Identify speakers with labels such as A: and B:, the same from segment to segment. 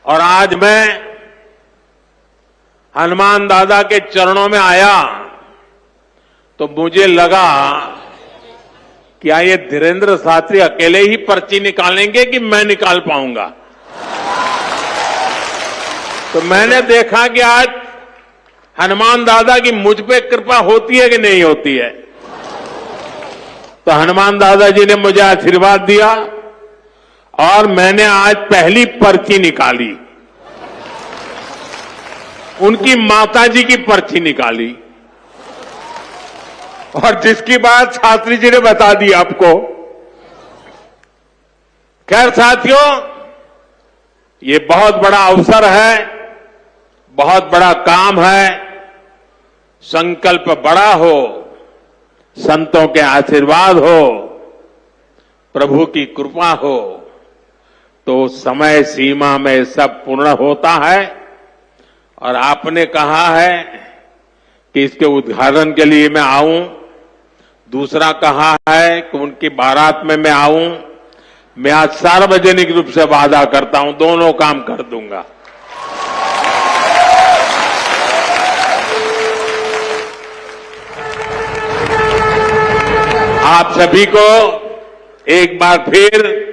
A: और आज मैं हनुमान दादा के चरणों में आया तो मुझे लगा क्या ये धीरेन्द्र शास्त्री अकेले ही पर्ची निकालेंगे कि मैं निकाल पाऊंगा। तो मैंने देखा कि आज हनुमान दादा की मुझ पे कृपा होती है कि नहीं होती है। तो हनुमान दादा जी ने मुझे आशीर्वाद दिया और मैंने आज पहली पर्ची निकाली, उनकी माताजी की पर्ची निकाली और जिसकी बात शास्त्री जी ने बता दी आपको। खैर साथियों, ये बहुत बड़ा अवसर है, बहुत बड़ा काम है। संकल्प बड़ा हो, संतों के आशीर्वाद हो, प्रभु की कृपा हो तो समय सीमा में सब पूर्ण होता है। और आपने कहा है कि इसके उद्घाटन के लिए मैं आऊं, दूसरा कहा है कि उनकी बारात में मैं आऊं। मैं आज सार्वजनिक रूप से वादा करता हूं, दोनों काम कर दूंगा। आप सभी को एक बार फिर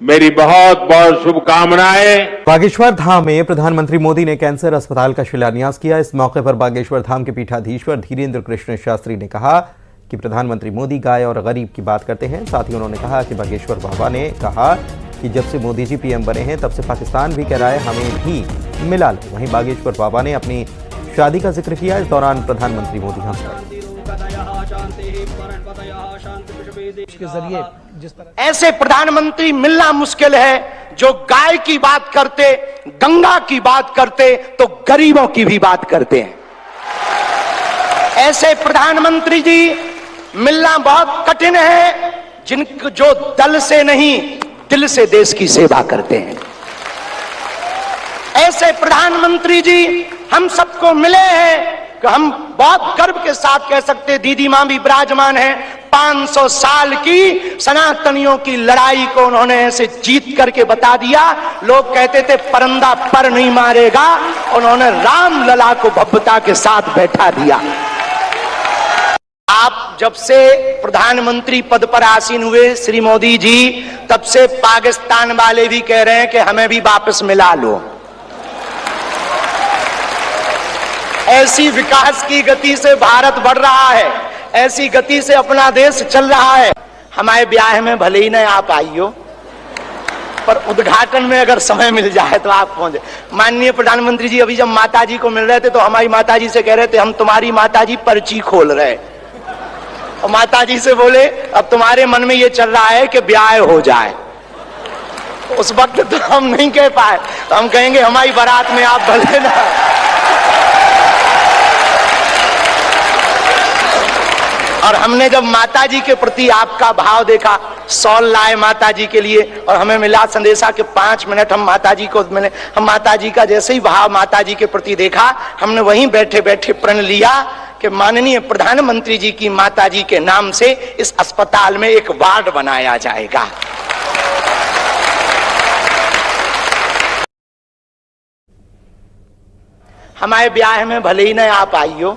A: मेरी बहुत बहुत शुभकामनाएं।
B: बागेश्वर धाम में प्रधानमंत्री मोदी ने कैंसर अस्पताल का शिलान्यास किया। इस मौके पर बागेश्वर धाम के पीठाधीश्वर धीरेन्द्र कृष्ण शास्त्री ने कहा कि प्रधानमंत्री मोदी गाय और गरीब की बात करते हैं। साथ ही उन्होंने कहा कि बागेश्वर बाबा ने कहा कि जब से मोदी जी पीएम बने हैं तब से पाकिस्तान भी कह रहा है हमें भी मिला लो। वहीं बागेश्वर बाबा ने अपनी शादी का जिक्र किया। इस दौरान प्रधानमंत्री मोदी हंस पड़े।
C: ऐसे प्रधानमंत्री मिलना मुश्किल है जो गाय की बात करते, गंगा की बात करते तो गरीबों की भी बात करते हैं। ऐसे प्रधानमंत्री जी मिलना बहुत कठिन है जिनको जो दल से नहीं दिल से देश की सेवा करते हैं। ऐसे प्रधानमंत्री जी हम सबको मिले हैं कि हम बहुत गर्व के साथ कह सकते हैं, दीदी मां भी विराजमान है, 500 साल की सनातनियों की लड़ाई को उन्होंने ऐसे जीत करके बता दिया। लोग कहते थे परिंदा पर नहीं मारेगा, उन्होंने राम लला को भव्यता के साथ बैठा दिया। आप जब से प्रधानमंत्री पद पर आसीन हुए श्री मोदी जी, तब से पाकिस्तान वाले भी कह रहे हैं कि हमें भी वापस मिला लो। ऐसी विकास की गति से भारत बढ़ रहा है, ऐसी गति से अपना देश चल रहा है। हमारे ब्याह में भले ही न आप आइयो, पर उद्घाटन में अगर समय मिल जाए तो आप पहुंचे। माननीय प्रधानमंत्री जी अभी जब माताजी को मिल रहे थे तो हमारी माताजी से कह रहे थे हम तुम्हारी माताजी पर्ची खोल रहे, और माताजी से बोले अब तुम्हारे मन में ये चल रहा है कि ब्याह हो जाए। उस वक्त तो हम नहीं कह पाए, तो हम कहेंगे हमारी बारात में आप भले ना। और हमने जब माताजी के प्रति आपका भाव देखा, सॉल लाए माताजी के लिए और हमें मिला संदेशा के 5 मिनट हम माताजी को मिले। हम माताजी का जैसे ही भाव माताजी के प्रति देखा, हमने वहीं बैठे बैठे प्रण लिया कि माननीय प्रधानमंत्री जी की माताजी के नाम से इस अस्पताल में एक वार्ड बनाया जाएगा। हमारे ब्याह में भले ही न आप आइयो,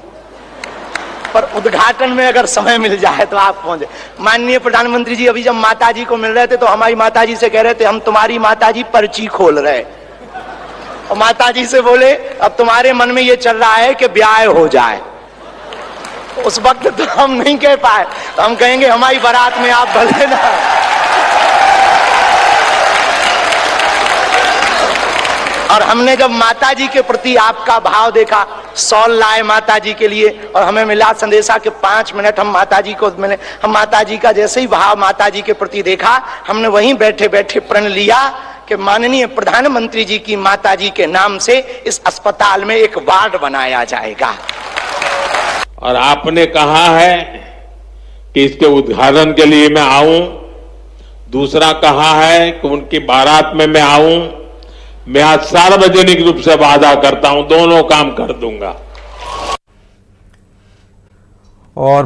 C: पर उद्घाटन में अगर समय मिल जाए तो आप पहुंचे। माननीय प्रधानमंत्री जी अभी जब माताजी को मिल रहे थे तो हमारी माताजी से कह रहे थे हम तुम्हारी माताजी पर्ची खोल रहे, और माताजी से बोले अब तुम्हारे मन में ये चल रहा है कि ब्याह हो जाए। उस वक्त तो हम नहीं कह पाए, तो हम कहेंगे हमारी बारात में आप भले ना। और हमने जब माताजी के प्रति आपका भाव देखा, सॉल लाए माताजी के लिए और हमें मिला संदेशा के 5 मिनट हम माताजी को मिले। हम माताजी का जैसे ही भाव माताजी के प्रति देखा, हमने वहीं बैठे बैठे प्रण लिया कि माननीय प्रधानमंत्री जी की माताजी के नाम से इस अस्पताल में एक वार्ड बनाया जाएगा।
A: और आपने कहा है कि इसके उद्घाटन के लिए मैं आऊं, दूसरा कहा है कि उनकी बारात में मैं आऊं। मैं आज सार्वजनिक रूप से वादा करता हूं, दोनों काम कर दूंगा।
B: और